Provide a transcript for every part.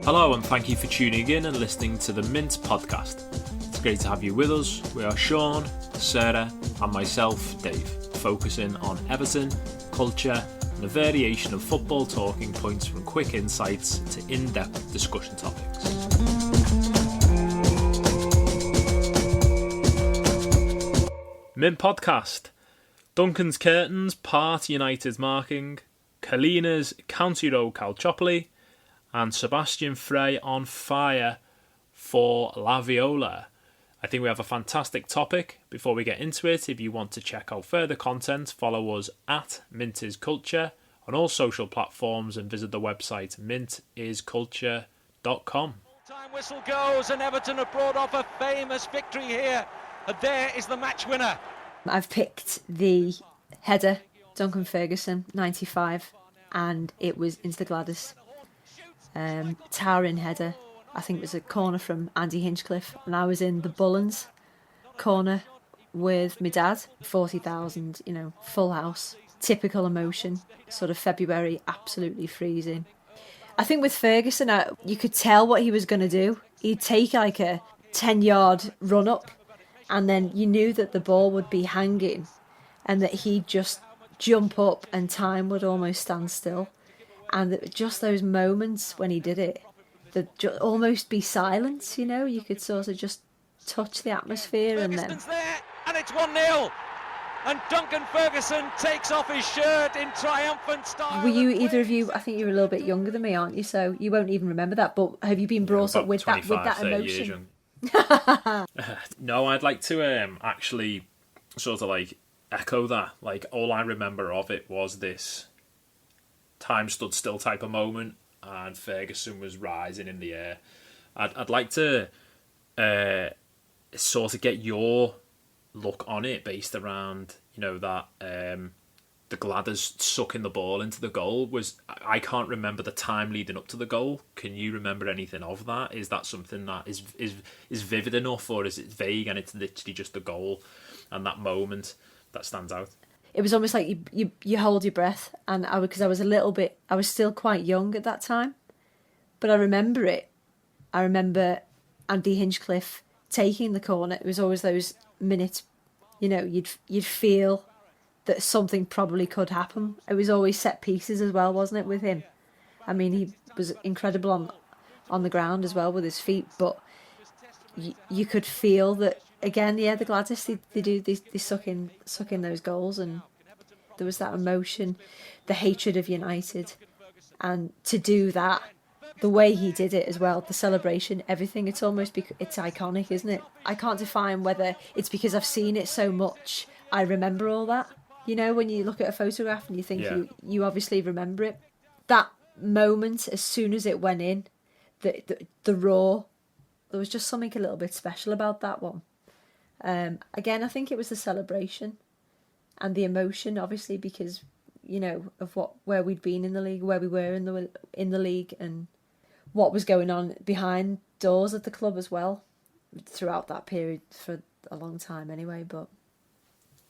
Hello and thank you for tuning in and listening to the Mint podcast. It's great to have you with us. We are Shaun, Sarah and myself, Dave, focusing on Everton, culture and a variation of football talking points from quick insights to in-depth discussion topics. Mint podcast. Duncan's curtains, part United's marking, Collina's County Road Calciopoli, and Sebastian Frey on fire for La Viola. I think we have a fantastic topic. Before we get into it, if you want to check out further content, follow us at mintisculture on all social platforms and visit the website mintisculture.com. Time whistle goes and Everton have brought off a famous victory here. And there is the match winner. I've picked the header, Duncan Ferguson, 95, and it was into the Gladys. Towering header. I think it was a corner from Andy Hinchcliffe, and I was in the Bullens corner with my dad. 40,000, full house. Typical emotion. Sort of February, absolutely freezing. I think with Ferguson, you could tell what he was going to do. He'd take like a 10-yard run up, and then you knew that the ball would be hanging and that he'd just jump up and time would almost stand still. And just those moments when he did it, there'd almost be silence, you could sort of just touch the atmosphere. Ferguson's there, and it's 1-0. And Duncan Ferguson takes off his shirt in triumphant style. Were you, either of you, I think you're a little bit younger than me, aren't you? So you won't even remember that, but have you been brought up with that emotion? No, I'd like to actually sort of like echo that. Like, all I remember of it was this time stood still type of moment, and Ferguson was rising in the air. I'd like to sort of get your look on it based around that the Gladders sucking the ball into the goal. I can't remember the time leading up to the goal. Can you remember anything of that? Is that something that is vivid enough, or is it vague and it's literally just the goal and that moment that stands out? It was almost like you hold your breath, and I was still quite young at that time, but I remember it. I remember Andy Hinchcliffe taking the corner. It was always those minutes, you'd feel that something probably could happen. It was always set pieces as well, wasn't it, with him? I mean, he was incredible on the ground as well with his feet, but you could feel that. Again, yeah, the Gladys, they suck in those goals, and there was that emotion, the hatred of United, and to do that, the way he did it as well, the celebration, everything, it's iconic, isn't it? I can't define whether it's because I've seen it so much, I remember all that. When you look at a photograph and you think you obviously remember it. That moment, as soon as it went in, the roar, there was just something a little bit special about that one. Again, I think it was the celebration and the emotion, obviously, because of where we'd been in the league, where we were in the league, and what was going on behind doors at the club as well throughout that period for a long time, anyway. But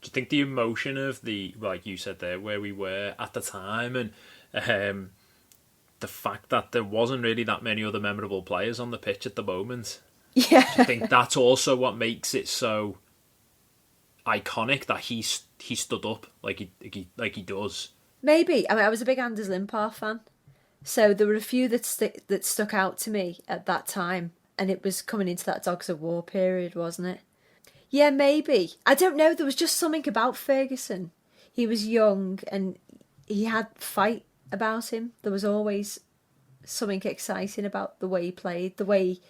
do you think the emotion of like you said there, where we were at the time, and the fact that there wasn't really that many other memorable players on the pitch at the moment? Yeah. Do you think that's also what makes it so iconic, that he stood up like he does? Maybe. I mean, I was a big Anders Limpar fan, so there were a few that stuck out to me at that time, and it was coming into that Dogs of War period, wasn't it? Yeah, maybe. I don't know. There was just something about Ferguson. He was young and he had fight about him. There was always something exciting about the way he played, the way he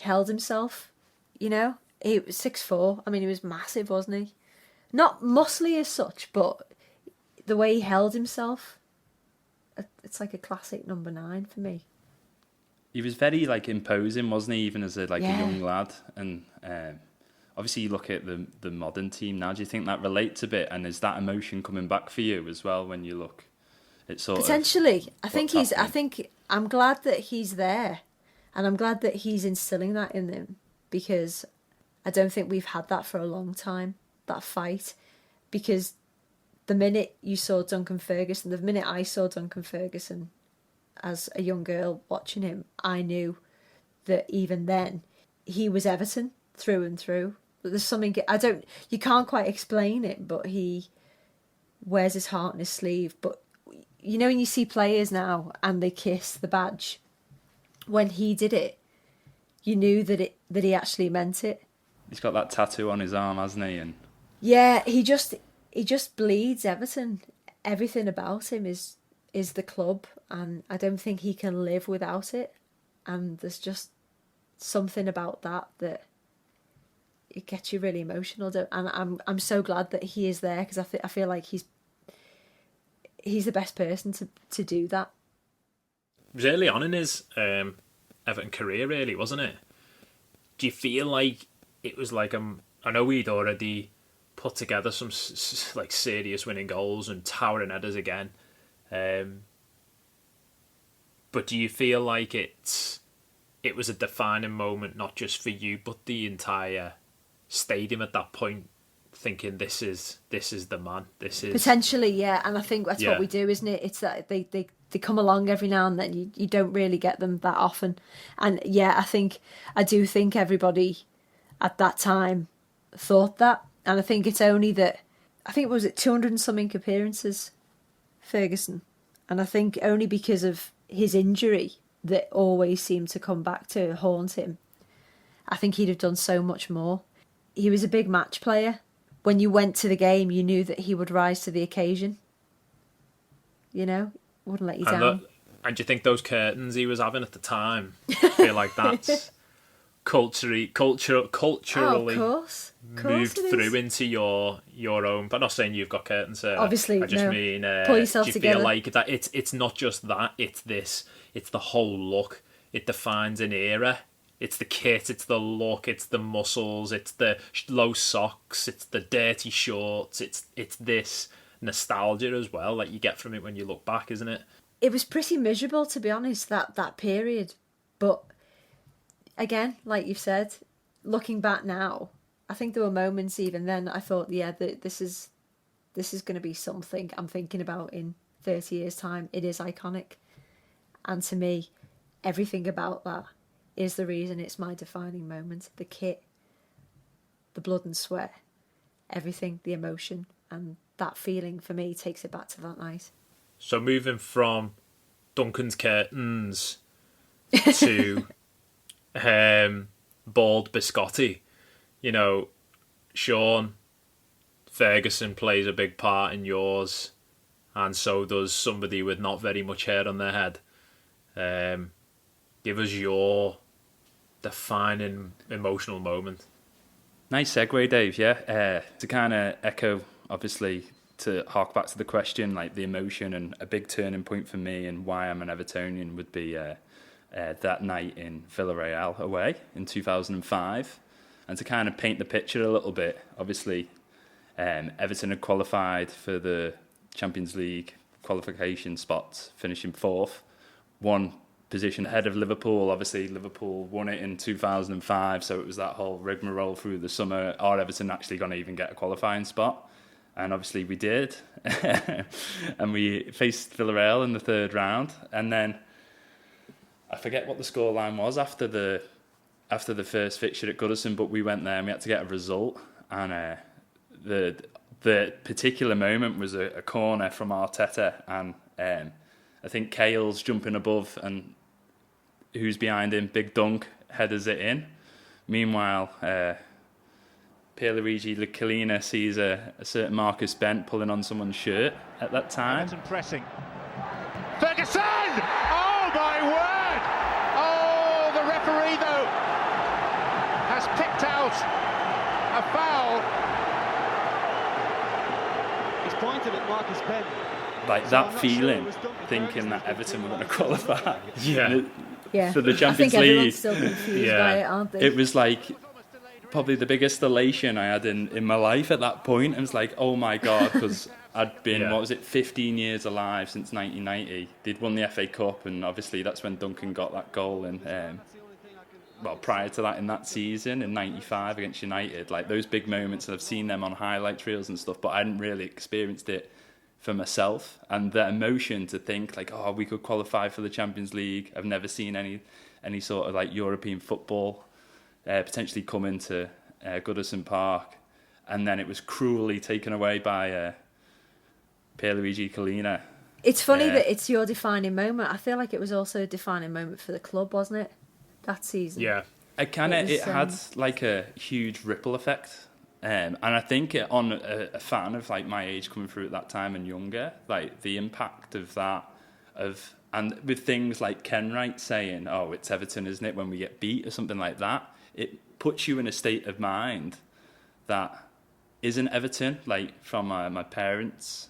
held himself. He was 6'4". I mean, he was massive, wasn't he? Not muscly as such, but the way he held himself, it's like a classic number 9 for me. He was very imposing, wasn't he? Even as a young lad, and obviously you look at the modern team now. Do you think that relates a bit, and is that emotion coming back for you as well when you look? It's potentially. I think I'm glad that he's there, and I'm glad that he's instilling that in them, because I don't think we've had that for a long time, that fight. Because the minute you saw Duncan Ferguson, the minute I saw Duncan Ferguson, as a young girl watching him, I knew that even then he was Everton through and through. There's something you can't quite explain it, but he wears his heart on his sleeve. But you know, when you see players now and they kiss the badge, when he did it, you knew that he actually meant it. He's got that tattoo on his arm, hasn't he? And yeah, he just bleeds Everton. Everything about him is the club, and I don't think he can live without it. And there's just something about that it gets you really emotional. And I'm so glad that he is there, because I feel like he's the best person to do that. It was early on in his Everton career, really, wasn't it? Do you feel like it was like I know he'd already put together some like serious winning goals and towering headers again, but do you feel like it was a defining moment, not just for you but the entire stadium at that point, thinking this is the man, this is potentially, yeah? And I think that's what we do, isn't it? It's that they come along every now and then. You don't really get them that often, and yeah, I do think everybody at that time thought that. And I think it's only that, was it 200 and something appearances, Ferguson? And I think only because of his injury that always seemed to come back to haunt him, I think he'd have done so much more. He was a big match player. When you went to the game, you knew that he would rise to the occasion. You know, wouldn't let you down. And do you think those curtains he was having at the time, I feel like that's culturally of course moved through into your own. But I'm not saying you've got curtains there. Obviously, I just mean, pull yourself do you together. feel like that it's not just that, it's the whole look. It defines an era. It's the kit, it's the look, it's the muscles, it's the low socks, it's the dirty shorts, it's this nostalgia as well that you get from it when you look back, isn't it? It was pretty miserable, to be honest, that period. But again, like you've said, looking back now, I think there were moments even then I thought, this is going to be something I'm thinking about in 30 years' time. It is iconic. And to me, everything about that is the reason it's my defining moment. The kit, the blood and sweat, everything, the emotion, and that feeling for me takes it back to that night. So moving from Duncan's curtains to bald biscotti, you know, Shaun, Ferguson plays a big part in yours, and so does somebody with not very much hair on their head. Give us your defining emotional moment. Nice segue, Dave. Yeah, to kind of echo, obviously, to hark back to the question, like the emotion, and a big turning point for me and why I'm an Evertonian would be that night in Villarreal away in 2005. And to kind of paint the picture a little bit, obviously, Everton had qualified for the Champions League qualification spots, finishing fourth, one position ahead of Liverpool. Obviously, Liverpool won it in 2005, so it was that whole rigmarole through the summer. Are Everton actually going to even get a qualifying spot? And obviously we did. And we faced Villarreal in the third round. And then I forget what the scoreline was after the first fixture at Goodison, but we went there and we had to get a result. And the particular moment was a corner from Arteta, and I think Kale's jumping above, and who's behind him? Big Dunc headers it in. Meanwhile, Pierluigi Collina sees a certain Marcus Bent pulling on someone's shirt at that time. Everton pressing. Ferguson! Oh my word! Oh, the referee though has picked out a foul. He's pointed at Marcus Bent. Like that feeling, thinking that Everton were going to qualify. Yeah. For the Champions I think League. everyone's still confused by it, aren't they? It was like probably the biggest elation I had in my life at that point. It was like, oh my God, because I'd been, 15 years alive since 1990. They'd won the FA Cup, and obviously that's when Duncan got that goal. And prior to that, in that season, in 95 against United, like those big moments, and I've seen them on highlight reels and stuff, but I hadn't really experienced it for myself, and the emotion to think like, oh, we could qualify for the Champions League. I've never seen any sort of like European football potentially come into Goodison Park, and then it was cruelly taken away by Pierluigi Collina. It's funny that it's your defining moment. I feel like it was also a defining moment for the club, wasn't it? That season. Yeah. It had like a huge ripple effect. And I think on a fan of like my age coming through at that time and younger, like the impact of that, and with things like Ken Wright saying, "Oh, it's Everton, isn't it?" when we get beat or something like that, it puts you in a state of mind that isn't Everton, like from my parents'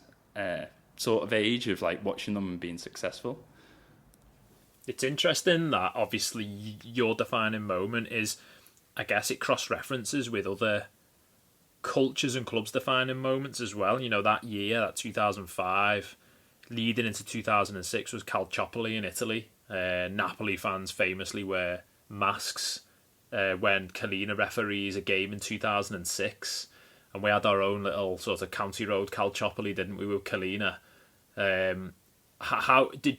sort of age of like watching them and being successful. It's interesting that obviously your defining moment is, I guess it cross-references with other cultures and clubs' defining moments as well. You know, that year, that 2005, leading into 2006 was Calciopoli in Italy. Napoli fans famously wear masks when Collina referees a game in 2006. And we had our own little sort of county road Calciopoli, didn't we, with Collina? How did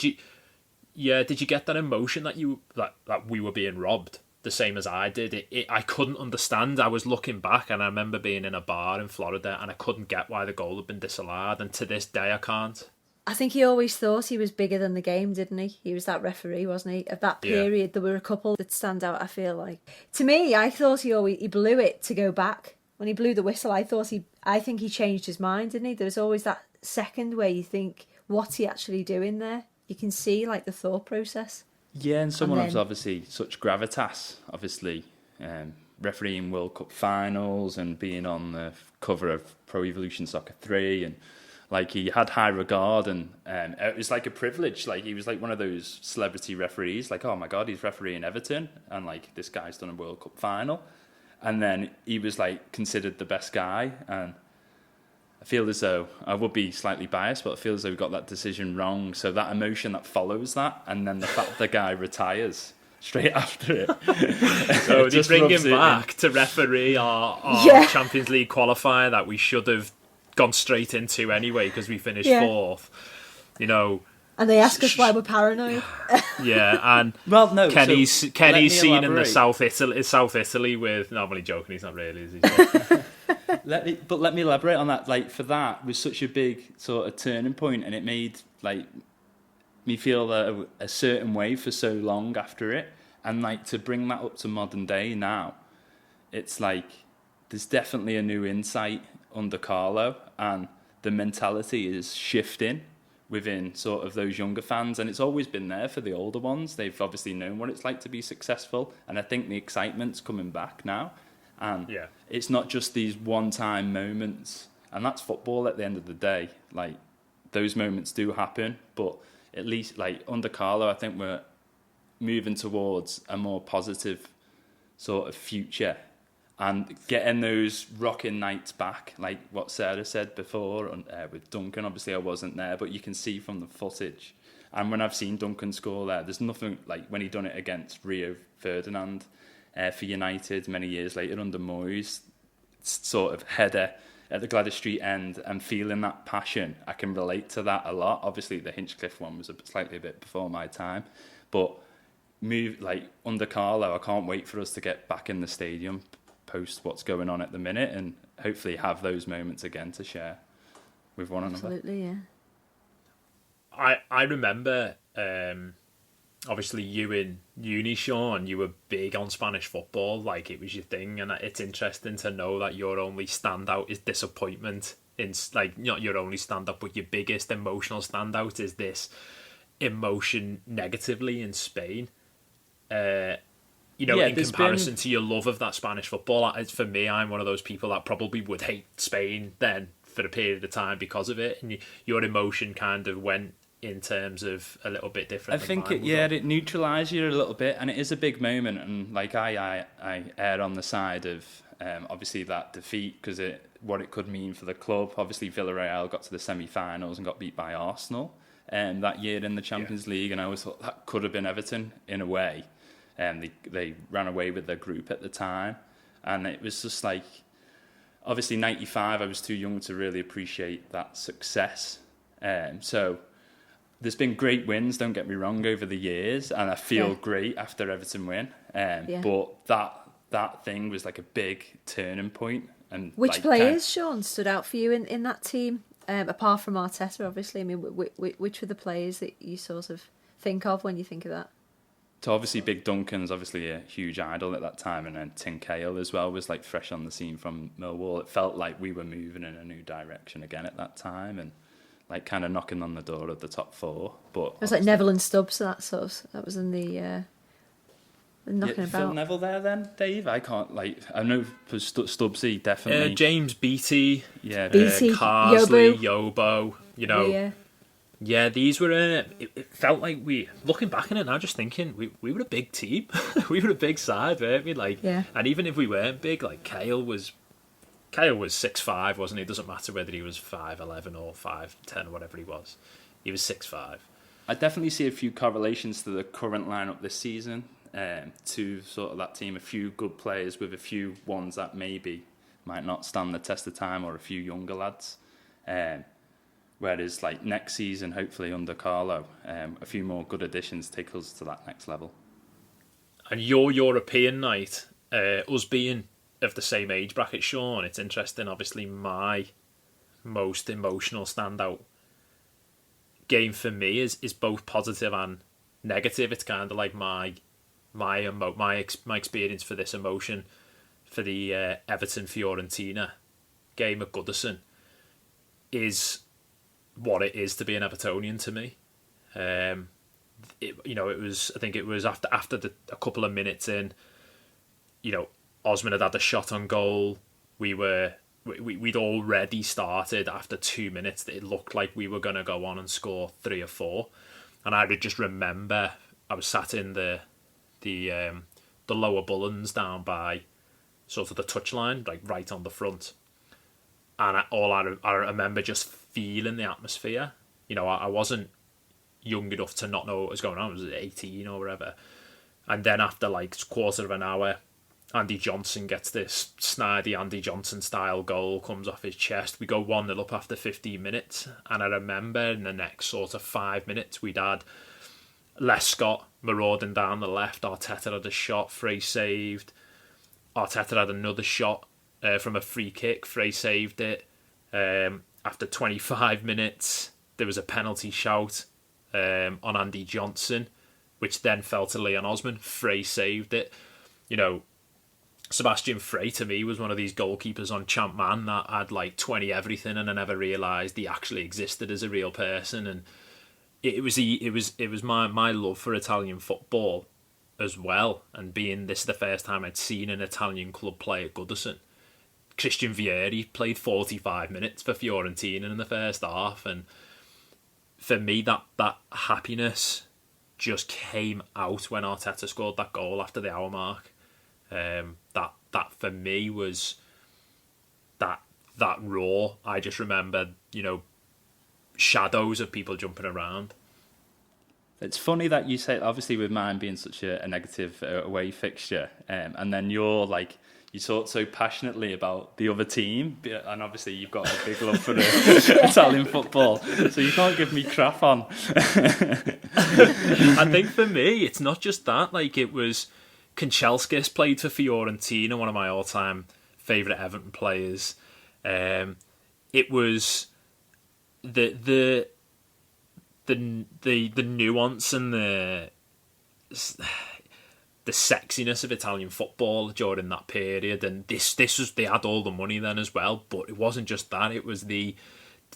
you get that emotion that we were being robbed the same as I did? I couldn't understand. I was looking back and I remember being in a bar in Florida and I couldn't get why the goal had been disallowed, and to this day I can't. I think he always thought he was bigger than the game, didn't he? He was that referee, wasn't he? Of that period, there were a couple that stand out, I feel like. To me, I thought he blew it to go back. When he blew the whistle, I think he changed his mind, didn't he? There was always that second where you think, what's he actually doing there? You can see like the thought process. Yeah, and someone who's obviously such gravitas, obviously refereeing World Cup finals and being on the cover of Pro Evolution Soccer 3, and like he had high regard, and it was like a privilege. Like he was like one of those celebrity referees, like, oh my God, he's refereeing Everton, and like this guy's done a World Cup final. And then he was like considered the best guy, and I feel as though, I would be slightly biased, but I feel as though we got that decision wrong. So that emotion that follows that, and then the fact the guy retires straight after it. So just bring him back to referee our Champions League qualifier that we should have gone straight into anyway because we finished fourth. You know. And they ask us why we're paranoid. Yeah, and well, no, Kenny's seen in the South Italy with. No, I'm only joking. He's not really. Is he? Let me elaborate on that. Like for that was such a big sort of turning point, and it made like me feel a certain way for so long after it, and like to bring that up to modern day now, it's like there's definitely a new insight under Carlo, and the mentality is shifting within sort of those younger fans, and it's always been there for the older ones. They've obviously known what it's like to be successful, and I think the excitement's coming back now, and it's not just these one-time moments, and that's football at the end of the day. Like those moments do happen, but at least like under Carlo, I think we're moving towards a more positive sort of future, and getting those rocking nights back, like what Sarah said before with Duncan. Obviously I wasn't there, but you can see from the footage, and when I've seen Duncan score there's nothing like when he done it against Rio Ferdinand for United many years later under Moyes, sort of header at the Gladys Street end, and feeling that passion. I can relate to that a lot. Obviously the Hinchcliffe one was slightly a bit before my time, but under Carlo, I can't wait for us to get back in the stadium post what's going on at the minute, and hopefully have those moments again to share with one another. Absolutely, yeah. I remember, obviously you in uni, Shaun, you were big on Spanish football, like it was your thing, and it's interesting to know that your only standout is disappointment. In like not your only standout, but your biggest emotional standout is this emotion negatively in Spain. In comparison to your love of that Spanish football, for me, I'm one of those people that probably would hate Spain then for a period of time because of it, and your emotion kind of went in terms of a little bit different. I think it neutralised you a little bit, and it is a big moment, and like I err on the side of obviously that defeat because what it could mean for the club. Obviously Villarreal got to the semi-finals and got beat by Arsenal that year in the Champions League, and I always thought that could have been Everton in a way. They ran away with their group at the time, and it was just like obviously 95, I was too young to really appreciate that success. So there's been great wins, don't get me wrong, over the years, and I feel great after Everton win. But that thing was like a big turning point. And which like, players, Shaun, stood out for you in that team? Apart from Arteta, obviously. I mean, which were the players that you sort of think of when you think of that? So obviously Big Duncan's obviously a huge idol at that time, and then Tim Cahill as well was like fresh on the scene from Millwall. It felt like we were moving in a new direction again at that time, and like kind of knocking on the door of the top four. But it was like Neville and Stubbs. So that was in the knocking about. Phil Neville there then, Dave? I can't I know for Stubbsy definitely. James Beattie, Beattie, Carsley, Yobo. You know. Yeah. Yeah, these were. It felt like looking back on it now, just thinking we were a big team. We were a big side, weren't we? Like, and even if we weren't big, like Cahill was 6'5", wasn't he? It doesn't matter whether he was 5'11" or 5'10", or whatever he was. He was 6'5". I definitely see a few correlations to the current lineup this season. To sort of that team, a few good players with a few ones that maybe might not stand the test of time, or a few younger lads. Whereas, like next season, hopefully under Carlo, a few more good additions take us to that next level. And your European night, us being of the same age bracket, Shaun, it's interesting. Obviously, my most emotional standout game for me is both positive and negative. It's kind of like my experience for this emotion for the Everton Fiorentina game at Goodison is what it is to be an Evertonian to me. It was, I think it was after a couple of minutes in, Osman had a shot on goal. We'd already started after 2 minutes that it looked like we were going to go on and score 3 or 4. And I would just remember I was sat in the lower Bullens down by sort of the touchline, like right on the front. And I remember just feeling the atmosphere. I wasn't young enough to not know what was going on. I was 18 or whatever. And then after like a quarter of an hour, Andy Johnson gets this snidey Andy Johnson style goal, comes off his chest. We go 1-0 up after 15 minutes. And I remember in the next sort of 5 minutes, we'd had Les Scott marauding down the left. Arteta had a shot, Frey saved. Arteta had another shot from a free kick. Frey saved it. After 25 minutes, there was a penalty shout on Andy Johnson, which then fell to Leon Osman. Frey saved it. Sebastian Frey to me was one of these goalkeepers on Champ Man that had like 20 everything, and I never realised he actually existed as a real person. And it was my love for Italian football as well, and being this the first time I'd seen an Italian club play at Goodison. Christian Vieri played 45 minutes for Fiorentina in the first half, and for me that happiness just came out when Arteta scored that goal after the hour mark. That for me was that raw. I just remember shadows of people jumping around. It's funny that you say, obviously with mine being such a negative away fixture, and then you're like, you talk so passionately about the other team, and obviously you've got a big love for the Italian football, so you can't give me crap on. I think for me, it's not just that. Like, it was Kanchelskis played for Fiorentina, one of my all-time favourite Everton players. It was the nuance and the sexiness of Italian football during that period, and this was, they had all the money then as well, but it wasn't just that. It was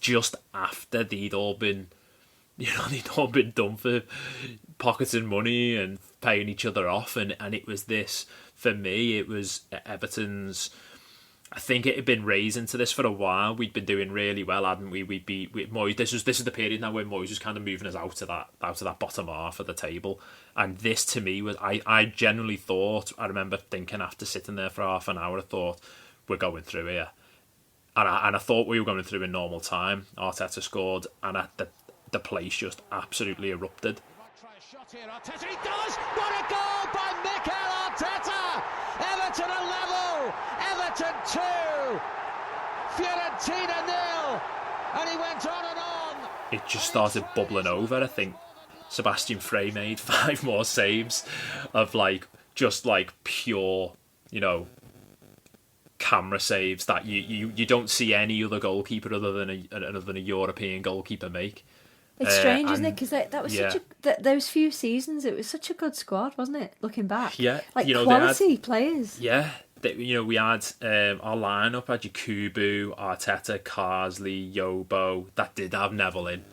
just after they'd all been done for pocketing money and paying each other off, and it was this, for me, it was Everton's. I think it had been raised into this for a while. We'd been doing really well, hadn't we? We beat Moyes. This is the period now where Moyes was kind of moving us out of that bottom half of the table. And this to me was, I genuinely thought, I remember thinking after sitting there for half an hour, I thought, we're going through here. And I thought we were going through in normal time. Arteta scored, and the place just absolutely erupted. Arteta, he does! What a goal by Mikel Arteta! Everton are level! Everton 2! Fiorentina 0, and he went on and on. It just started bubbling over. I think Sebastian Frey made 5 more saves of just pure, camera saves that you don't see any other goalkeeper other than a European goalkeeper make. It's strange, isn't it? Because that was such those few seasons, it was such a good squad, wasn't it? Looking back, yeah, quality players. Yeah, we had our lineup had Yakubu, Arteta, Carsley, Yobo. That did have Neville in.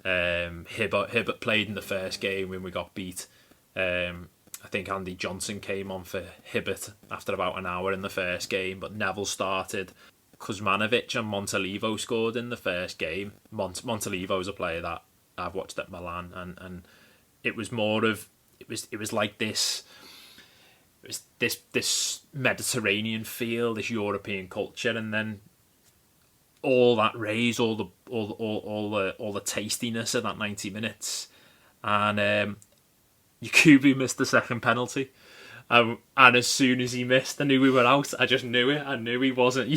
Hibbert played in the first game when we got beat. I think Andy Johnson came on for Hibbert after about an hour in the first game, but Neville started. Kuzmanovic and Montalivo scored in the first game. Montalivo is a player that I've watched at Milan, and it was more of it was like this. It was this Mediterranean feel, this European culture, and then all that raise, all the tastiness of that 90 minutes, and Yakubu missed the second penalty. And as soon as he missed, I knew we were out. I just knew it. I knew he wasn't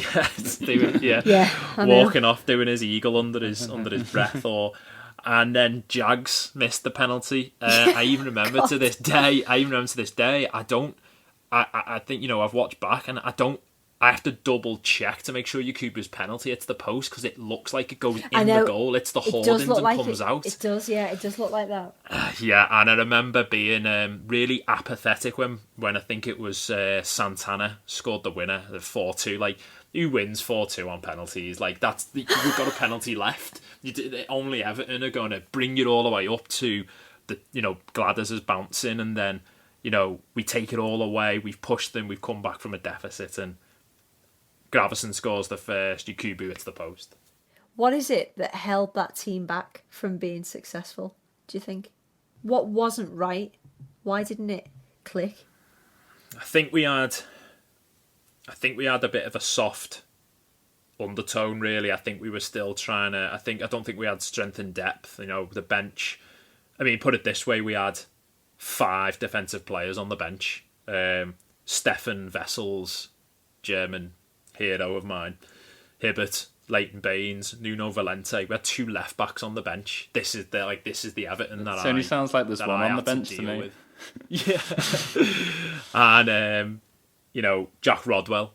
walking off doing his eagle under his breath. And then Jags missed the penalty. I even remember to this day. I think I've watched back and I have to double check to make sure Yakubu's penalty hits the post because it looks like it goes in the goal. It's the hoardings and comes out. It does, yeah. It does look like that. Yeah, and I remember being really apathetic when I think it was Santana scored the winner, the 4-2. Who wins 4-2 on penalties? We've got a penalty left. Only Everton are going to bring you all the way up to the Gladys is bouncing, and then we take it all away. We've pushed them. We've come back from a deficit and. Gravison scores the first, Yakubu hits the post. What is it that held that team back from being successful, do you think? What wasn't right? Why didn't it click? I think we had a bit of a soft undertone, really. I think we were still trying to... I don't think we had strength and depth. The bench... I mean, put it this way, we had 5 defensive players on the bench. Stefan Wessels, German... hero of mine, Hibbert, Leighton Baines, Nuno Valente. We had 2 left backs on the bench. This is the Everton that only sounds like there's one on the bench to me. With. Yeah, and Jack Rodwell,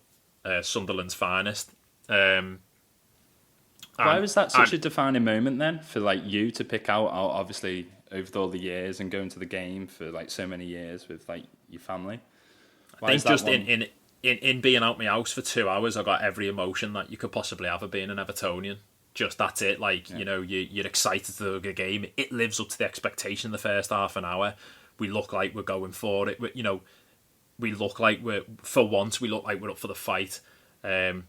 Sunderland's finest. Why was that such a defining moment then for you to pick out? Obviously, over all the years and going to the game for so many years with your family. I think just in being out my house for 2 hours, I got every emotion that you could possibly have of being an Evertonian. Just that's it. You're excited to the game. It lives up to the expectation the first half an hour. We look like we're going for it. We look like we look like we're up for the fight. And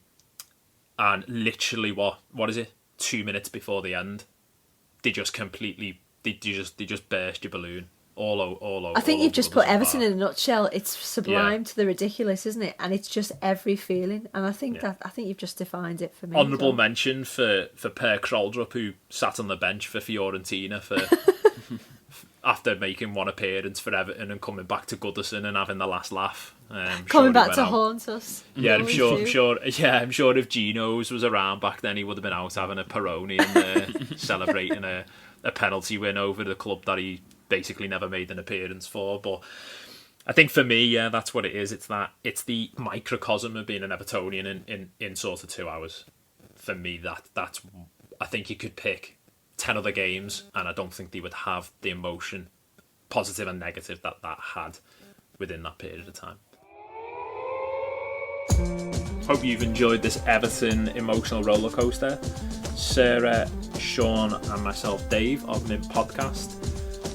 literally, what is it? 2 minutes before the end, they just burst your balloon. All over. I think you've just put Everton in a nutshell. It's sublime to the ridiculous, isn't it? And it's just every feeling. And I think you've just defined it for me. Honourable mention for Per Kroldrup, who sat on the bench for Fiorentina after making one appearance for Everton and coming back to Goodison and having the last laugh. Coming back to haunt us. Yeah, I'm sure if Gino's was around back then, he would have been out having a Peroni and celebrating a penalty win over the club that he basically never made an appearance for. But I think for me, that's what it is. It's the microcosm of being an Evertonian in sort of 2 hours. For me, that's I think you could pick 10 other games and I don't think they would have the emotion, positive and negative, that had within that period of time. Hope you've enjoyed this Everton emotional roller coaster. Sarah, Shaun and myself, Dave, of Mint Podcast.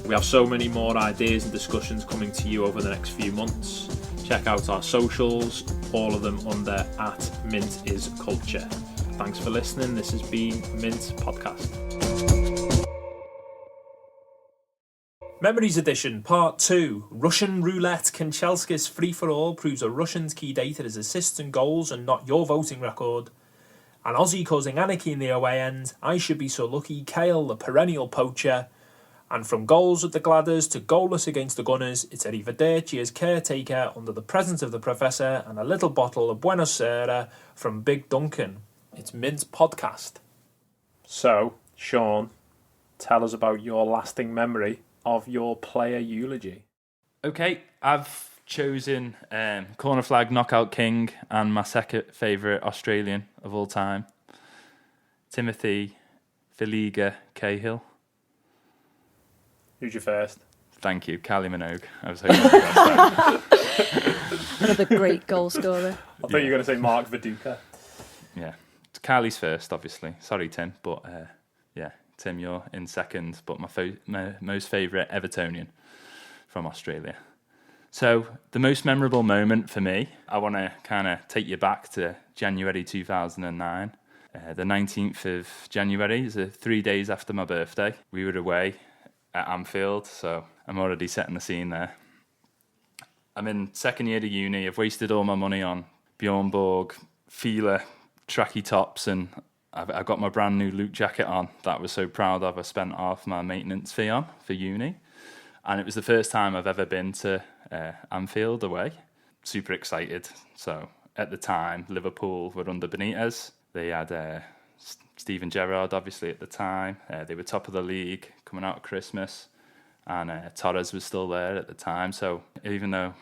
We have so many more ideas and discussions coming to you over the next few months. Check out our socials, all of them under @MintIsCulture. Thanks for listening. This has been Mint Podcast. Memories Edition Part 2. Russian Roulette. Kanchelskis free-for-all proves a Russian's key data is assists and goals and not your voting record. An Aussie causing anarchy in the away end. I should be so lucky. Kale, the perennial poacher. And from goals at the Gladders to goalless against the Gunners, it's Arrivederci as caretaker under the presence of the Professor and a little bottle of Buenos Aires from Big Duncan. It's Mid's podcast. So, Shaun, tell us about your lasting memory of your player eulogy. Okay, I've chosen corner flag knockout king and my second favourite Australian of all time, Timothy Filiga Cahill. Who's your first? Thank you, Callie Minogue. I was hoping for that. Another great goal scorer. I thought you were going to say Mark Viduka. Yeah, it's Callie's first, obviously. Sorry, Tim, but Tim, you're in second. But my most favourite Evertonian from Australia. So the most memorable moment for me, I want to kind of take you back to January 2009. The 19th of January is 3 days after my birthday. We were away at Anfield, so I'm already setting the scene there. I'm in second year of uni. I've wasted all my money on Bjorn Borg, Fila, tracky tops, and I've got my brand new Luke jacket on that I was so proud of. I spent half my maintenance fee on for uni. And it was the first time I've ever been to Anfield away. Super excited. So at the time, Liverpool were under Benitez. They had Steven Gerrard, obviously, at the time. They were top of the league coming out of Christmas. And Torres was still there at the time. So even though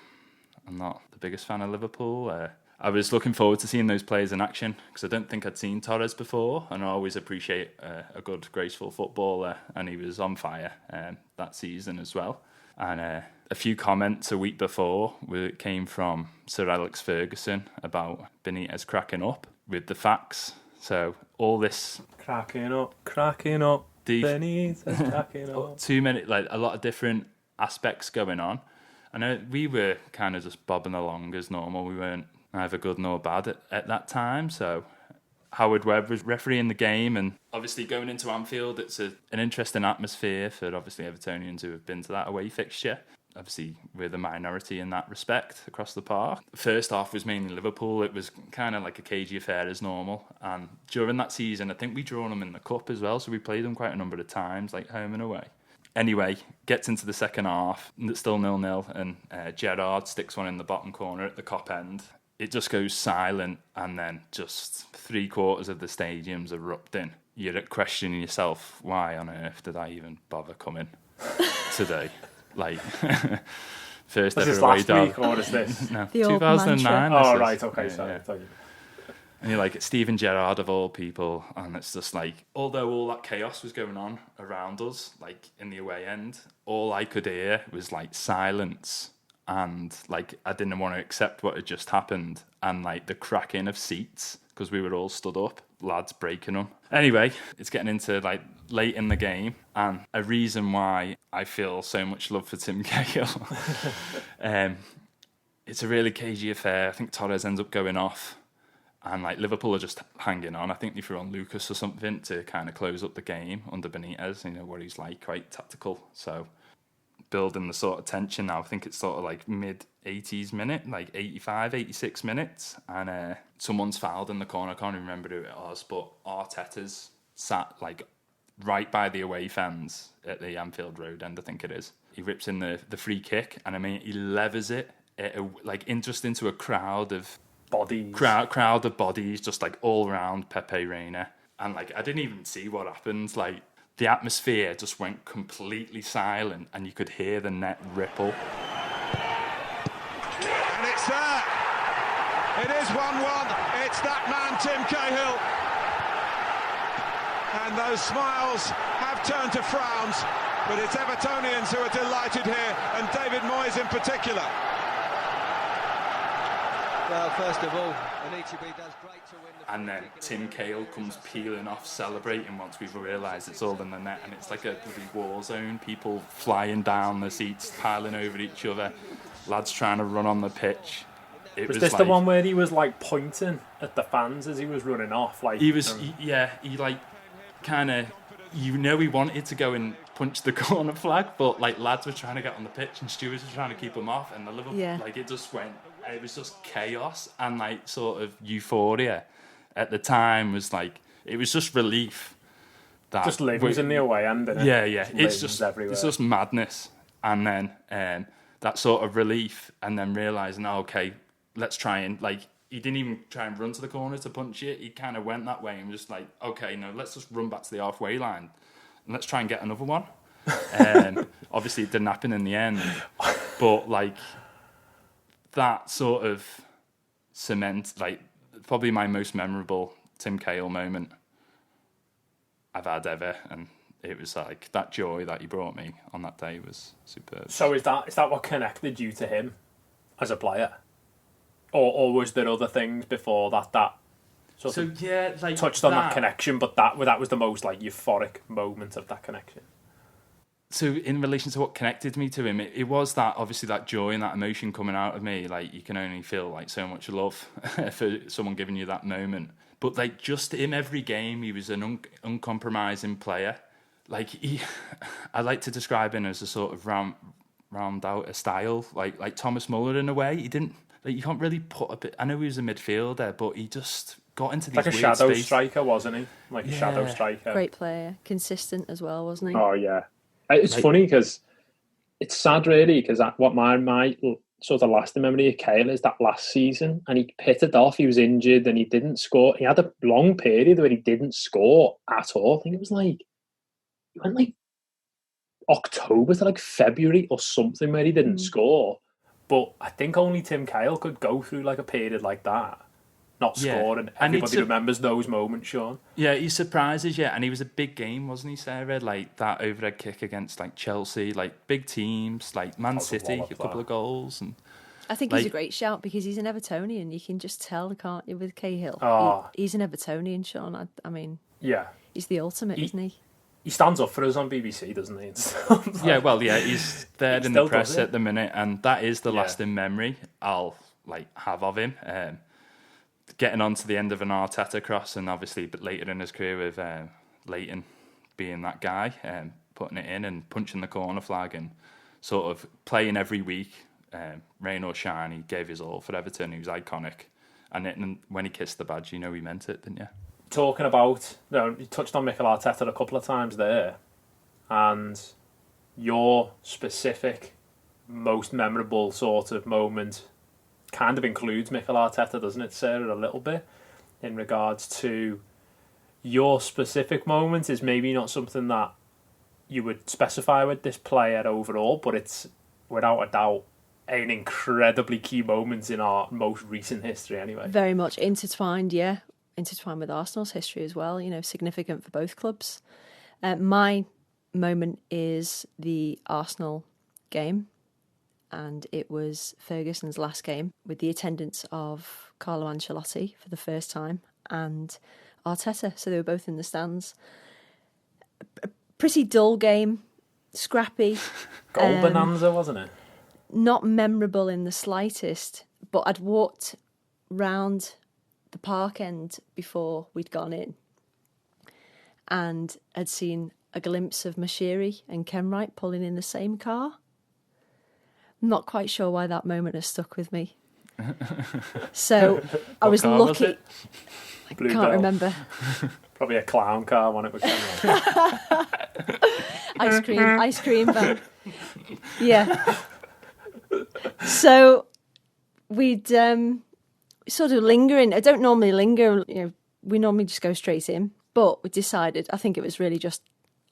I'm not the biggest fan of Liverpool, I was looking forward to seeing those players in action because I don't think I'd seen Torres before, and I always appreciate a good, graceful footballer, and he was on fire that season as well. And a few comments a week before came from Sir Alex Ferguson about Benitez cracking up with the facts. So all this... Cracking up. Benitez cracking up. 2 minutes, like a lot of different aspects going on. I know we were kind of just bobbing along as normal. We weren't neither good nor bad at that time. So Howard Webb was refereeing the game, and obviously going into Anfield, it's an interesting atmosphere for obviously Evertonians who have been to that away fixture. Obviously, we're the minority in that respect across the park. The first half was mainly Liverpool. It was kind of like a cagey affair as normal. And during that season, I think we drew them in the cup as well, so we played them quite a number of times, like home and away. Anyway, gets into the second half, and it's still 0-0, and Gerrard sticks one in the bottom corner at the Kop end. It just goes silent, and then just 3/4 of the stadium's erupting. You're questioning yourself, why on earth did I even bother coming today? Like, first Was ever this away last dog. week, or is this? No, The old 2009. Oh, this is. right, okay, Yeah, sorry. yeah. I thought you... And you're like, Steven Gerrard of all people, and it's just like, although all that chaos was going on around us, like in the away end, all I could hear was like silence, and like I didn't want to accept what had just happened, and like the cracking of seats because we were all stood up, lads breaking them. Anyway, it's getting into like late in the game, and a reason why I feel so much love for Tim Cahill. It's a really cagey affair. I think Torres ends up going off. And like Liverpool are just hanging on. I think they threw on Lucas or something to kind of close up the game under Benitez. You know what he's like, quite tactical. So building the sort of tension now. I think it's sort of like mid 80s minute, like 85, 86 minutes, and someone's fouled in the corner. I can't even remember who it was, but Arteta's sat like right by the away fans at the Anfield Road end, I think it is. He rips in the free kick, and I mean he levers it like just into a crowd of Bodies. Crowd of bodies, just like all around Pepe Reina. And like, I didn't even see what happened. Like, the atmosphere just went completely silent, and you could hear the net ripple. And it's there. It is 1-1. It's that man, Tim Cahill. And those smiles have turned to frowns, but it's Evertonians who are delighted here, and David Moyes in particular. Well, first of all, Anichebe does great to win the... And then Tim Cahill comes peeling off, celebrating once we've realised it's all in the net, and it's like a bloody war zone. People flying down the seats, piling over each other, lads trying to run on the pitch. Was this the one where he was like pointing at the fans as he was running off? Like he was, he like kind of, he wanted to go and punch the corner flag, but like lads were trying to get on the pitch and stewards were trying to keep him off, and the Liverpool, like it just went. It was just chaos, and like sort of euphoria at the time was like, it was just relief that just living in the away end, innit? Yeah. It's just madness, and then that sort of relief, and then realising, okay, let's try and like he didn't even try and run to the corner to punch it. He kind of went that way and was just like, okay, no, let's just run back to the halfway line and let's try and get another one. Obviously, it didn't happen in the end, but like that sort of cement, like probably my most memorable Tim Cahill moment I've had ever, and it was like that joy that he brought me on that day was superb. So is that what connected you to him as a player, or was there other things before that sort of like touched on that connection? But that was the most like euphoric moment of that connection. So in relation to what connected me to him, it was that obviously that joy and that emotion coming out of me. Like you can only feel like so much love for someone giving you that moment. But like just in every game, he was an uncompromising player. Like I like to describe him as a sort of round out a style, like Thomas Muller in a way. He didn't like you can't really put a bit. I know he was a midfielder, but he just got into these like a weird shadow space. Striker, wasn't he? Like a shadow striker. Great player, consistent as well, wasn't he? Oh yeah, it's funny because it's sad really because what my sort of lasting memory of Cahill is that last season, and he pitted off. He was injured and he didn't score. He had a long period where he didn't score at all. I think it was like. He went like October to like February or something where he didn't score. But I think only Tim Cahill could go through like a period like that, not scoring. And everybody remembers those moments, Sean. Yeah, he surprises you, and he was a big game, wasn't he, Sarah? Like that overhead kick against like Chelsea, like big teams, like Man City, a couple of goals, and I think he's a great shout because he's an Evertonian. You can just tell, can't you, with Cahill? He's an Evertonian, Sean. I mean, he's the ultimate, isn't he? He stands up for us on BBC, doesn't he? He's there in the press at the minute, and that is the lasting memory I'll like have of him. Getting on to the end of an Arteta cross, and obviously, but later in his career with Leighton being that guy, putting it in and punching the corner flag, and sort of playing every week, rain or shine, he gave his all for Everton. He was iconic, and when he kissed the badge, you know he meant it, didn't you? Talking about, you touched on Mikel Arteta a couple of times there, and your specific, most memorable sort of moment kind of includes Mikel Arteta, doesn't it, Sarah, a little bit, in regards to your specific moment is maybe not something that you would specify with this player overall, but it's without a doubt an incredibly key moment in our most recent history anyway. Very much intertwined with Arsenal's history as well, significant for both clubs. My moment is the Arsenal game, and it was Ferguson's last game with the attendance of Carlo Ancelotti for the first time and Arteta, so they were both in the stands. A pretty dull game, scrappy. Goal bonanza, wasn't it? Not memorable in the slightest, but I'd walked round the park end before we'd gone in and had seen a glimpse of Mashiri and Kenwright pulling in the same car. I'm not quite sure why that moment has stuck with me. So I was lucky. Was I can't remember. Probably a clown car when it was Kenwright. ice cream van. Yeah. So we'd sort of lingering. I don't normally linger, we normally just go straight in. But we decided, I think it was really just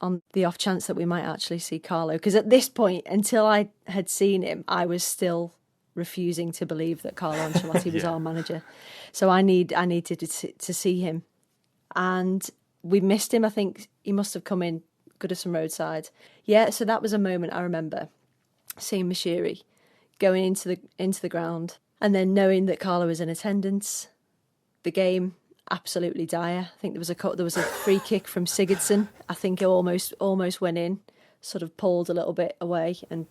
on the off chance that we might actually see Carlo. Because at this point, until I had seen him, I was still refusing to believe that Carlo Ancelotti was our manager. So I needed to see him. And we missed him. I think he must have come in Goodison roadside. Yeah, so that was a moment I remember, seeing Mashiri going into the ground. And then knowing that Carlo was in attendance, the game absolutely dire. I think there was a free kick from Sigurdsson. I think it almost went in, sort of pulled a little bit away, and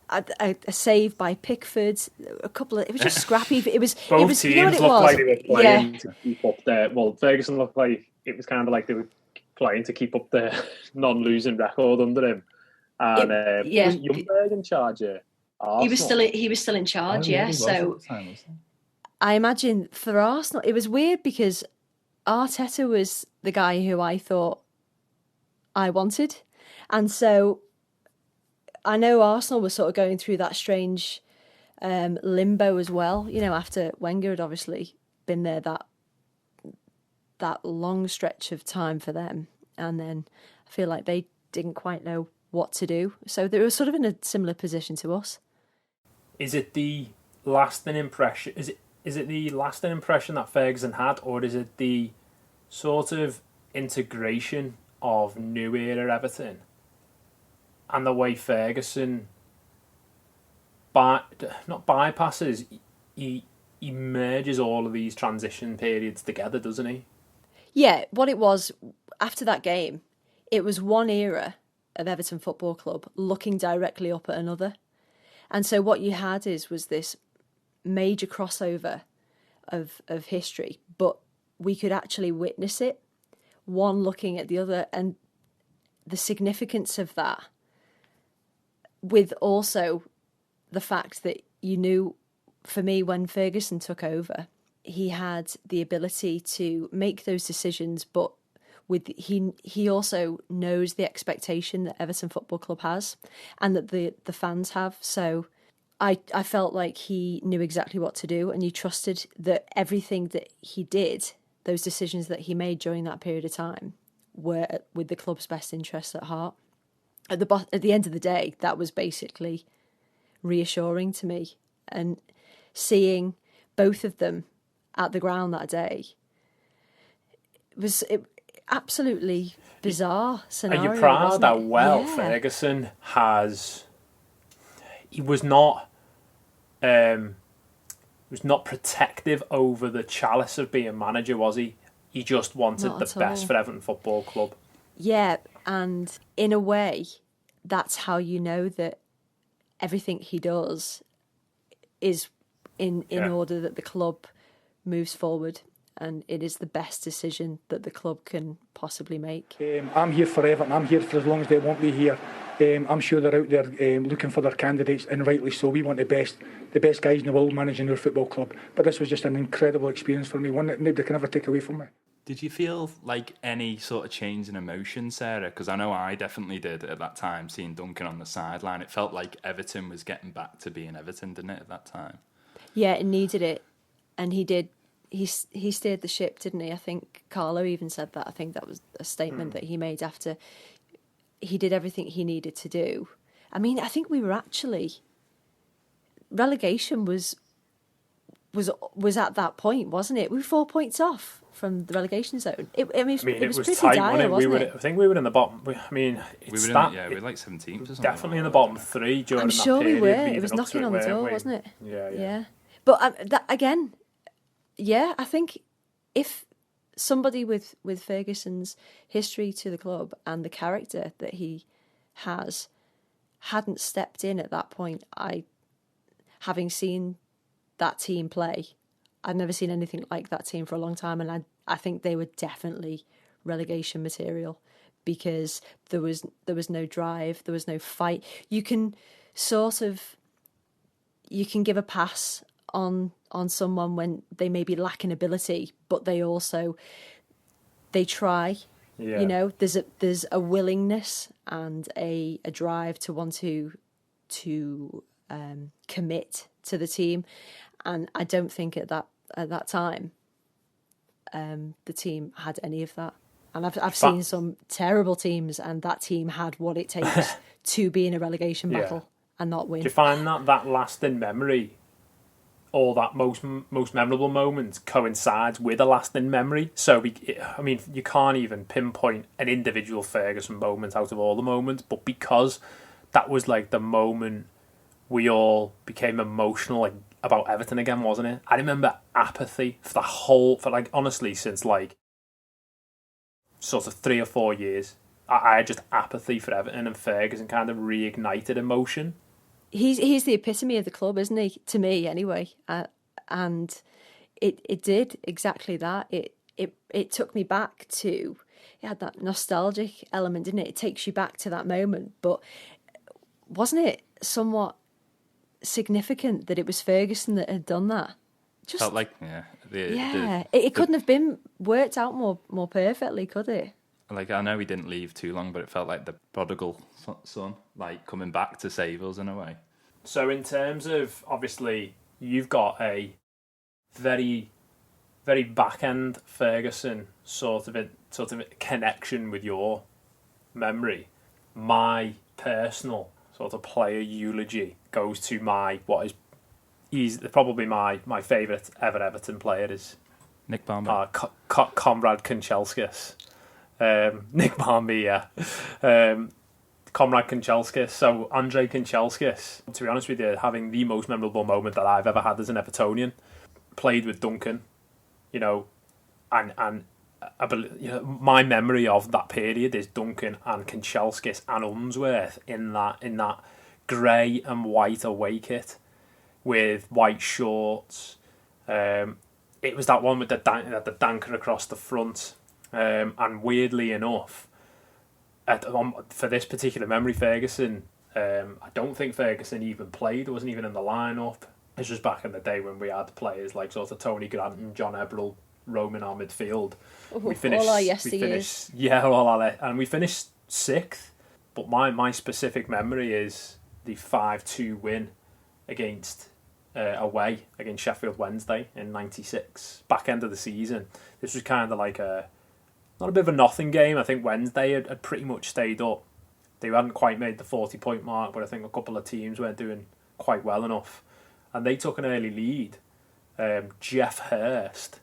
a save by Pickford. It was just scrappy. It was both teams you know what it looked was? like they were playing to keep up their. Well, Ferguson looked like it was kind of like they were playing to keep up their non-losing record under him. And was Ljungberg in charge here? He was still in charge, So I imagine for Arsenal, it was weird because Arteta was the guy who I thought I wanted. And so I know Arsenal was sort of going through that strange limbo as well. You know, after Wenger had obviously been there that long stretch of time for them, and then I feel like they didn't quite know what to do. So they were sort of in a similar position to us. Is it the lasting impression? Is it the lasting impression that Ferguson had, or is it the sort of integration of new era Everton and the way Ferguson not bypasses, he merges all of these transition periods together, doesn't he? Yeah, what it was after that game, it was one era of Everton Football Club looking directly up at another. And so what you had was this major crossover of history, but we could actually witness it, one looking at the other, and the significance of that, with also the fact that you knew, for me, when Ferguson took over, he had the ability to make those decisions, but he also knows the expectation that Everton Football Club has and that the fans have. So I felt like he knew exactly what to do, and you trusted that everything that he did, those decisions that he made during that period of time, were with the club's best interests at heart. At the end of the day, that was basically reassuring to me, and seeing both of them at the ground that day was absolutely bizarre scenario. Are you proud how well Yeah. Ferguson has? He was not protective over the chalice of being manager, was he? He just wanted Not the at best all. for Everton Football Club. Yeah, and in a way, that's how you know that everything he does is in order that the club moves forward, and it is the best decision that the club can possibly make. I'm here for Everton. I'm here for as long as they want me here. I'm sure they're out there looking for their candidates, and rightly so. We want the best guys in the world managing our football club. But this was just an incredible experience for me, one that nobody can ever take away from me. Did you feel like any sort of change in emotion, Sarah? Because I know I definitely did at that time, seeing Duncan on the sideline. It felt like Everton was getting back to being Everton, didn't it, at that time? Yeah, it needed it, and he did. He steered the ship, didn't he? I think Carlo even said that. I think that was a statement that he made after he did everything he needed to do. I mean, I think we were actually, relegation was at that point, wasn't it? We were 4 points off from the relegation zone. It was pretty tight, dire, wasn't it? I think we were in the bottom. We were like 17th or something. Definitely in the bottom three during I'm that sure period. we were. leading It was up to knocking on the door, weren't we? wasn't it? Yeah. But that again, yeah, I think if somebody with Ferguson's history to the club and the character that he has hadn't stepped in at that point, having seen that team play, I'd never seen anything like that team for a long time, and I think they were definitely relegation material, because there was no drive, there was no fight. You can give a pass on someone when they may be lacking ability, but they try. Yeah. You know, there's a willingness and a drive to want to commit to the team, and I don't think at that time the team had any of that. And I've seen some terrible teams, and that team had what it takes to be in a relegation battle and not win. Do you find that lasting memory, or that most memorable moment, coincides with a lasting memory? So, you can't even pinpoint an individual Ferguson moment out of all the moments, but because that was like the moment we all became emotional about Everton again, wasn't it? I remember apathy honestly, since sort of 3 or 4 years. I had just apathy for Everton, and Ferguson kind of reignited emotion. He's the epitome of the club, isn't he? To me, anyway. And it did exactly that. It took me back to, it had that nostalgic element, didn't it? It takes you back to that moment. But wasn't it somewhat significant that it was Ferguson that had done that? Just felt like it couldn't have been worked out more perfectly, could it? Like, I know he didn't leave too long, but it felt like the prodigal son, like coming back to save us in a way. So in terms of, obviously, you've got a very, very back-end Ferguson sort of connection with your memory. My personal sort of player eulogy goes to he's probably my favourite ever Everton player is Nick Barmby. Comrade Kanchelskis. Nick Barmby, yeah. Comrade Kanchelskis. So Andrei Kanchelskis, to be honest with you, having the most memorable moment that I've ever had as an Evertonian. Played with Duncan, and I believe, my memory of that period is Duncan and Kanchelskis and Unsworth in that grey and white away kit with white shorts. It was that one with the danker across the front, and weirdly enough, for this particular memory, Ferguson, I don't think Ferguson even played. Wasn't even in the lineup. This was back in the day when we had players like sort of Tony Grant and John Eberl roaming our midfield. We finished all our yesteryears. And we finished 6th. But my specific memory is the 5-2 win against away against Sheffield Wednesday in '96, back end of the season. This was kind of like not a bit of a nothing game. I think Wednesday had pretty much stayed up. They hadn't quite made the 40-point mark, but I think a couple of teams weren't doing quite well enough. And they took an early lead. Jeff Hurst.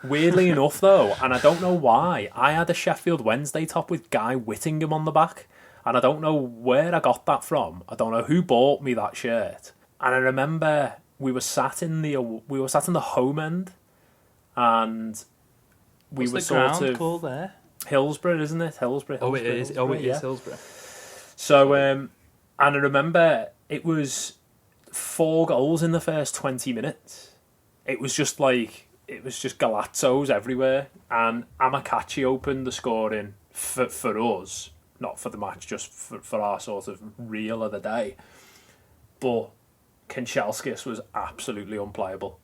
Weirdly enough, though, and I don't know why, I had a Sheffield Wednesday top with Guy Whittingham on the back, and I don't know where I got that from. I don't know who bought me that shirt. And I remember we were sat in the home end, and What's the ground called there? Hillsborough, isn't it? Hillsborough. Oh, it is. Oh, it is yeah. Hillsborough. So, and I remember it was 4 goals in the first 20 minutes. It was just Galazzos everywhere. And Amakachi opened the scoring for us, not for the match, just for our sort of reel of the day. But Kanchelskis was absolutely unplayable.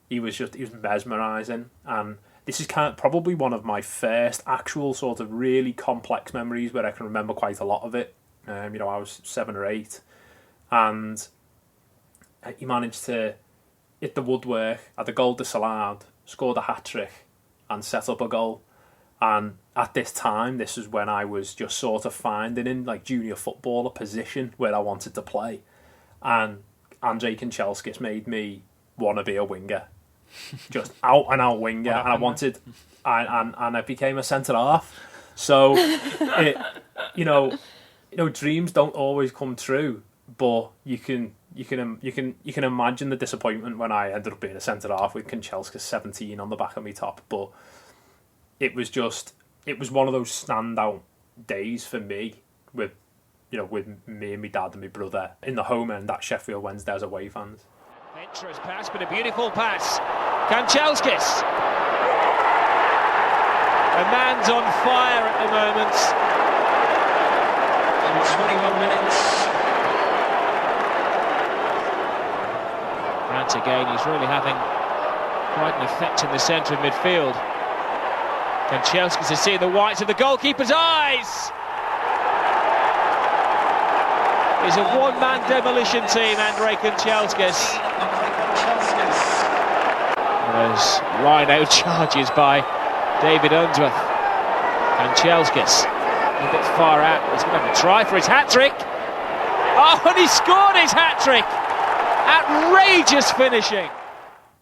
He was mesmerising. And this is probably one of my first actual sort of really complex memories where I can remember quite a lot of it. I was 7 or 8. And he managed to hit the woodwork, had a goal disallowed, scored a hat-trick and set up a goal. And at this time, this was when I was just sort of finding in like junior football a position where I wanted to play. And Andrei Kanchelskis made me want to be a winger. Just out and out winger. And I wanted, and I became a centre half. So, dreams don't always come true, but you can imagine the disappointment when I ended up being a centre half with Kanchelskis 17 on the back of me top. But it was one of those standout days for me with me and my dad and my brother in the home end at Sheffield Wednesday as away fans. Venturous pass, but a beautiful pass. Kanchelskis. The man's on fire at the moment. In 21 minutes. Grant again, he's really having quite an effect in the centre of midfield. Kanchelskis is seeing the whites of the goalkeeper's eyes. He's a one-man demolition team, Andrei Kanchelskis. There's Rhino charges by David Unsworth. Kanchelskis a bit far out. He's going to have a try for his hat-trick. Oh, and he scored his hat-trick! Outrageous finishing.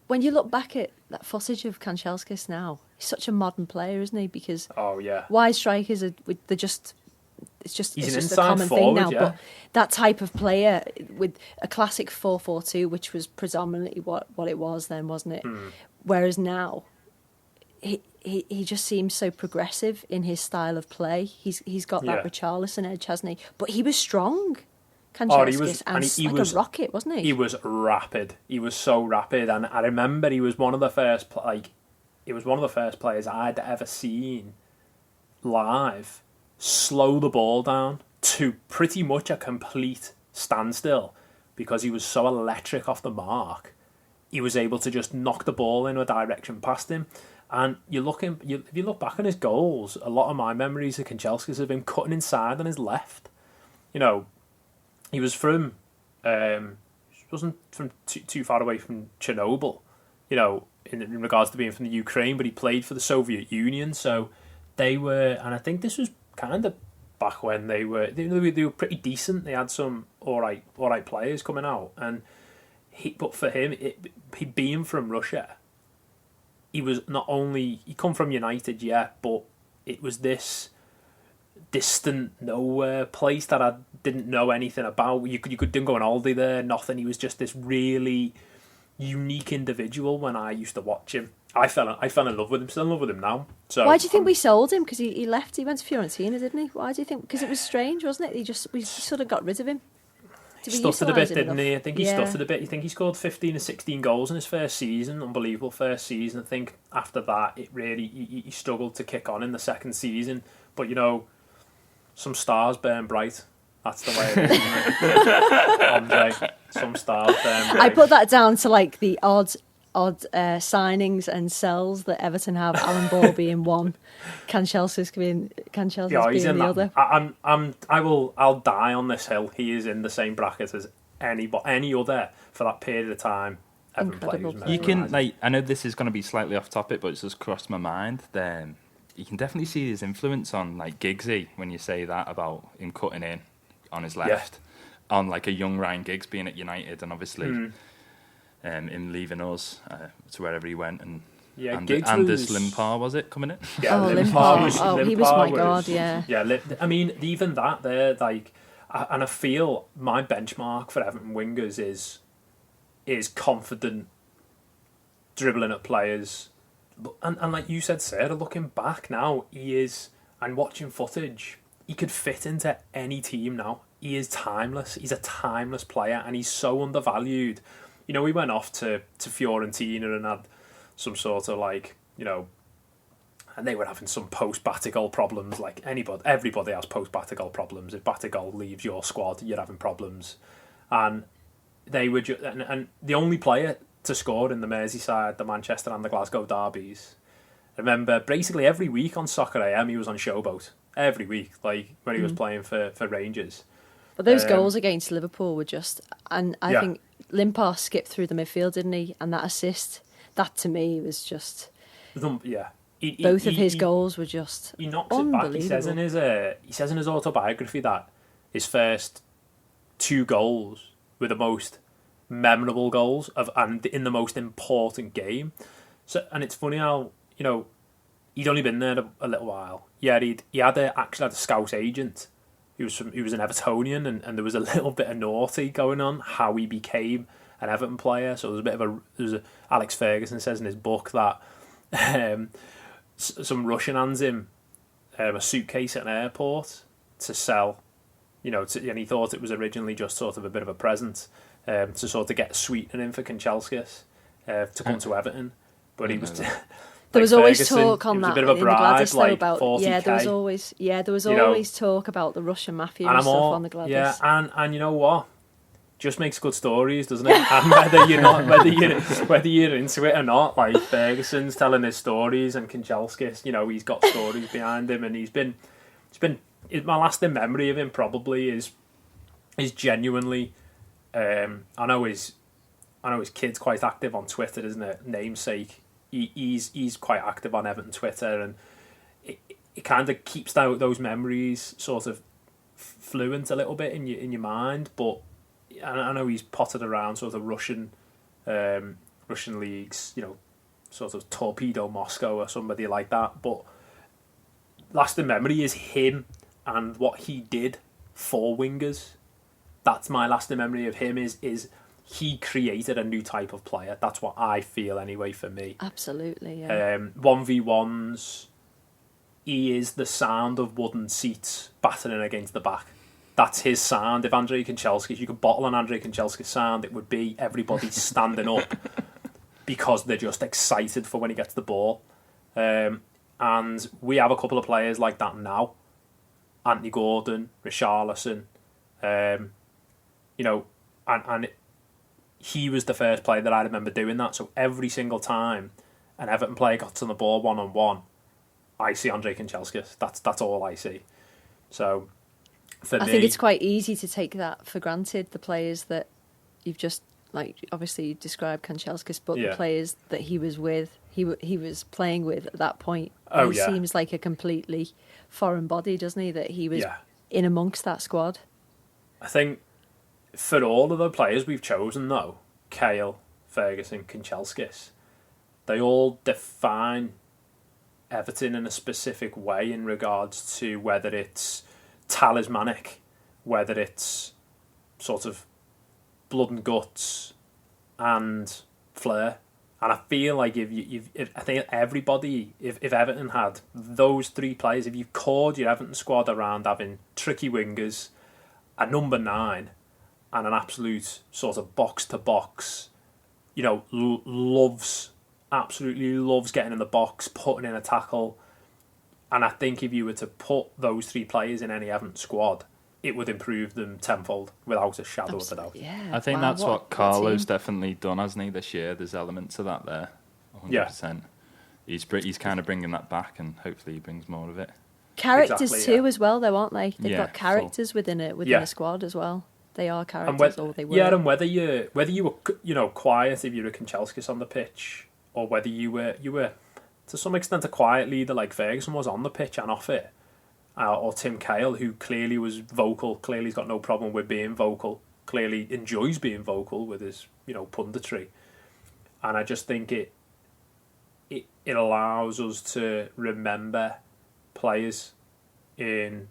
When you look back at that footage of Kanchelskis now, he's such a modern player, isn't he? Because wide strikers it's just a common thing now. Yeah. But that type of player with a classic 4-4-2, which was predominantly what it was then, wasn't it? Whereas now, he just seems so progressive in his style of play. He's got that Richarlison edge, hasn't he? But he was strong. Kanchelskis, he was a rocket, wasn't he? He was rapid. He was so rapid, and I remember he was one of the first players I'd ever seen live slow the ball down to pretty much a complete standstill because he was so electric off the mark. He was able to just knock the ball in a direction past him. And if you look back on his goals, a lot of my memories of Kanchelskis have been cutting inside on his left. He was from wasn't from too far away from Chernobyl, you know, in regards to being from the Ukraine, but he played for the Soviet Union. So they were, and I think this was kind of back when they were pretty decent. They had some all right players coming out, and but for him, he being from Russia, he was not only he come from United, yeah, but it was this distant nowhere place that I didn't know anything about. You didn't go on holiday there, nothing. He was just this really unique individual. When I used to watch him, I fell in love with him. Still in love with him now. So why do you think we sold him? Because he left. He went to Fiorentina, didn't he? Why do you think? Because it was strange, wasn't it? We sort of got rid of him. He stuttered a bit, didn't he? I think he stuttered a bit. You think he scored 15 or 16 goals in his first season. Unbelievable first season. I think after that, it really he struggled to kick on in the second season. But you know, some stars burn bright. That's the way it is, isn't it? Andre, some stars burn bright. I put that down to like the odd signings and sells that Everton have. Alan Ball being one, Canchelskis being the other. I'll die on this hill. He is in the same bracket as any other for that period of time. Incredible player. You can I know this is going to be slightly off topic, but it's just crossed my mind. Then you can definitely see his influence on like Giggsy when you say that about him cutting in on his left, on like a young Ryan Giggs being at United, and obviously. Him leaving us to wherever he went, and Anders Limpar was it coming in? Yeah, Limpar. He was my god. Yeah. I mean, even that there, like, and I feel my benchmark for Everton wingers is confident dribbling at players, and like you said, Sarah, looking back now, he is, and watching footage, he could fit into any team now. He is timeless. He's a timeless player, and he's so undervalued. You know, we went off to Fiorentina and had some sort of like, you know, and they were having some post-Batigol problems. Like everybody has post-Batigol problems. If Batigol leaves your squad, you're having problems. And they were and the only player to score in the Merseyside, the Manchester and the Glasgow derbies. I remember basically every week on Soccer AM, he was on Showboat. Every week, like when he was playing for Rangers. But those goals against Liverpool were just, and I think Limpar skipped through the midfield, didn't he? And that assist, that to me was just, both of his goals were just he knocks it back. He says in his autobiography that his first 2 goals were the most memorable goals and in the most important game. So, and it's funny how, you know, he'd only been there a little while. Yeah, he actually had a scout agent. He was an Evertonian, and there was a little bit of naughty going on how he became an Everton player. So Alex Ferguson says in his book that some Russian hands him a suitcase at an airport to sell, you know, and he thought it was originally just sort of a bit of a present to sort of get sweetening in for Kanchelskis to come to Everton, but he was. There was always talk on that in the Gladys though about 40K. there was always talk about the Russian mafia and stuff on the Gladys. Yeah, and you know what? Just makes good stories, doesn't it? And whether you're into it or not, like Ferguson's telling his stories and Kanchelskis, you know, he's got stories behind him, and he's been my lasting memory of him probably is genuinely. I know his kid's quite active on Twitter, isn't it? Namesake. He's quite active on Everton Twitter, and it kind of keeps those memories sort of fluent a little bit in your mind. But I know he's potted around sort of Russian leagues, you know, sort of Torpedo Moscow or somebody like that. But lasting memory is him and what he did for wingers. That's my lasting memory of him. Is he created a new type of player. That's what I feel anyway for me. Absolutely, yeah. 1v1s, he is the sound of wooden seats battering against the back. That's his sound. If Andrei Kanchelskis, you could bottle an Andrei Kanchelskis sound, it would be everybody standing up because they're just excited for when he gets the ball. And we have a couple of players like that now. Anthony Gordon, Richarlison, you know, and he was the first player that I remember doing that. So every single time an Everton player got on the ball 1-on-1, I see Andrei Kanchelskis. That's all I see. So I think it's quite easy to take that for granted, the players that you've just, like, obviously you described Kanchelskis, but the players that he was with, he was playing with at that point. He seems like a completely foreign body, doesn't he, that he was in amongst that squad. I think for all of the players we've chosen, though, Cahill, Ferguson, Kanchelskis, they all define Everton in a specific way in regards to whether it's talismanic, whether it's sort of blood and guts and flair. And I feel like if I think everybody, if Everton had those three players, if you cored your Everton squad around having tricky wingers, a number 9, and an absolute sort of box to box, absolutely loves getting in the box, putting in a tackle. And I think if you were to put those three players in any Everton squad, it would improve them tenfold without a shadow of a doubt. Yeah, I think that's what Carlo's definitely done, hasn't he, this year? There's elements of that there, 100%. Yeah. He's kind of bringing that back, and hopefully he brings more of it. Characters too, as well, though, aren't they? They've got characters within a squad as well. They are characters, or they were. Yeah, and whether you were quiet if you were Kanchelskis on the pitch, or whether you were to some extent a quiet leader like Ferguson was on the pitch and off it, or Tim Cahill, who clearly was vocal, clearly's got no problem with being vocal, clearly enjoys being vocal with his punditry, and I just think it allows us to remember players in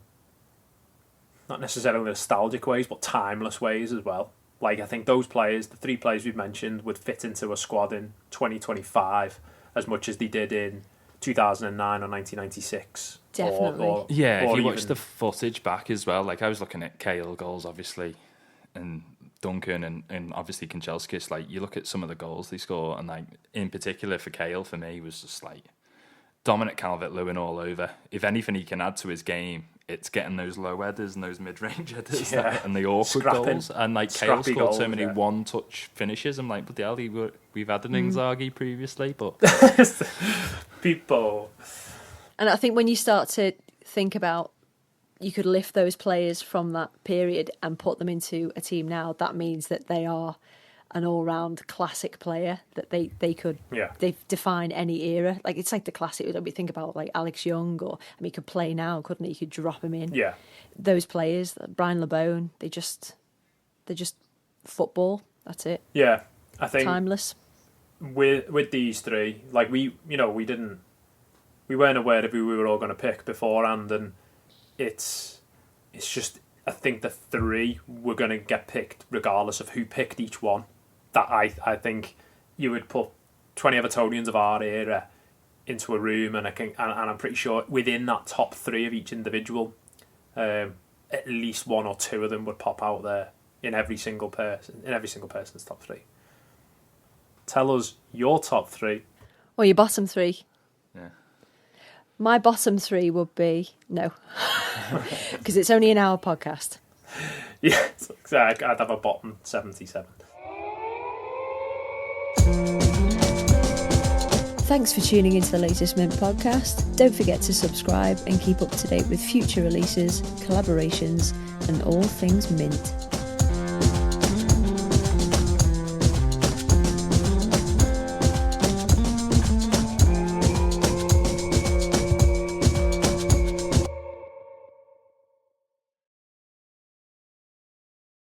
not necessarily nostalgic ways, but timeless ways as well. Like, I think those players, the three players we've mentioned, would fit into a squad in 2025 as much as they did in 2009 or 1996. Definitely. If you watch the footage back as well, like I was looking at Cahill goals, obviously, and Duncan and obviously Kanchelskis, like you look at some of the goals they score, and like in particular for Cahill, for me, was just like Dominic Calvert-Lewin all over. If anything he can add to his game, it's getting those low headers and those mid-range headers and the awkward goals. And like Cahill scored so many one-touch finishes. I'm like, but the hell, we've had an Inzaghi previously, but people. And I think when you start to think about, you could lift those players from that period and put them into a team now, that means that they are an all-round classic player, that they could they define any era. Like, it's like the classic that we think about, like Alex Young, or he could play now, couldn't he? You could drop him in. Yeah, those players, Brian LeBone, they're just football. That's it. Yeah, I think timeless. With these three, like we weren't aware of who we were all going to pick beforehand, and it's just, I think the three were going to get picked regardless of who picked each one. That I think you would put 20 Evertonians of our era into a room, and I'm pretty sure within that top three of each individual, at least one or two of them would pop out there in every single person's top three. Tell us your top three. Or your bottom three. Yeah. My bottom three would be no, because it's only an hour podcast. Yeah, I'd have a bottom 77. Thanks for tuning into the latest Mint podcast. Don't forget to subscribe and keep up to date with future releases, collaborations, and all things Mint.